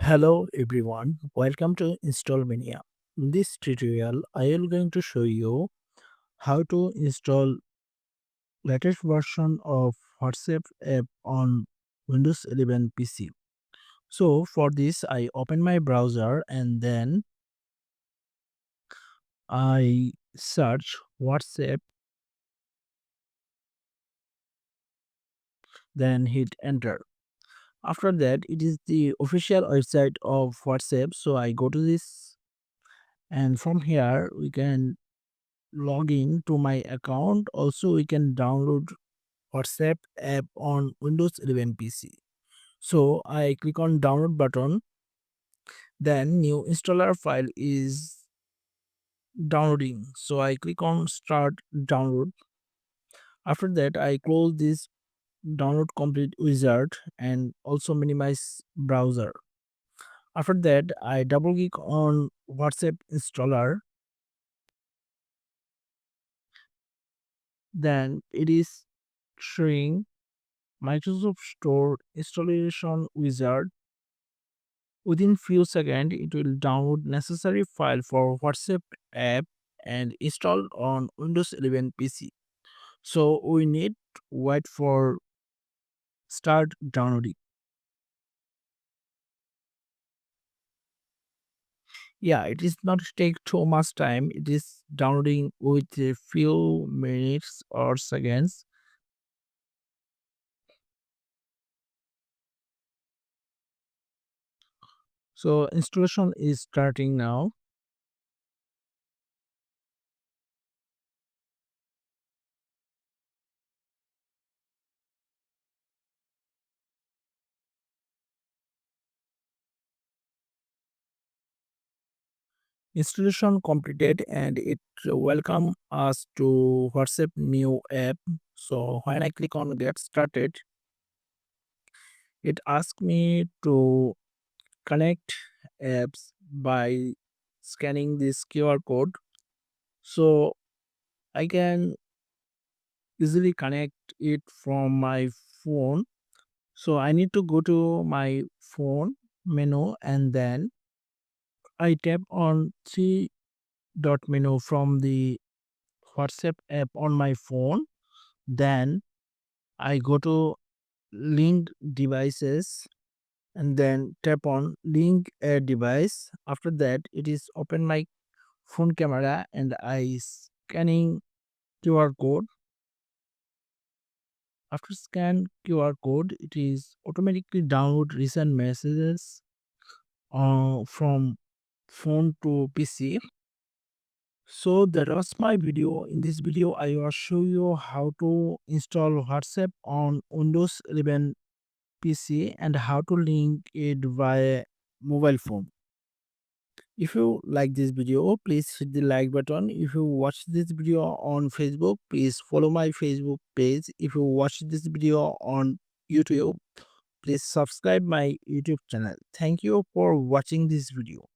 Hello everyone, welcome to Install Mania. In this tutorial, I am going to show you how to install latest version of WhatsApp app on Windows 11 PC. So for this, I open my browser and then I search WhatsApp, then hit enter. After that, it is the official website of WhatsApp. So I go to this, and from here we can log in to my account. Also, we can download WhatsApp app on Windows 11 PC. So I click on download button, then new installer file is downloading. So I click on start download. After that, I close this download complete wizard and also minimize browser. After that, I double click on WhatsApp installer. Then it is showing Microsoft Store installation wizard. Within few seconds, it will download necessary file for WhatsApp app and install on Windows 11 PC. So we need to wait for start downloading. Yeah, it is not take too much time. It is downloading with a few minutes or seconds. So installation is starting now. Installation completed and it welcome us to WhatsApp new app. So when I click on get started, it asks me to connect apps by scanning this QR code. So I can easily connect it from my phone. So I need to go to my phone menu and then I tap on three dot menu from the WhatsApp app on my phone. Then I go to link devices and then tap on link a device. After that, it is open my phone camera and I scanning QR code. After scan QR code, it is automatically download recent messages from phone to PC. So that was my video. In this video, I will show you how to install WhatsApp on Windows 11 PC and how to link it via mobile phone. If you like this video, please hit the like button. If you watch this video on Facebook, please follow my Facebook page. If you watch this video on YouTube, please subscribe my YouTube channel. Thank you for watching this video.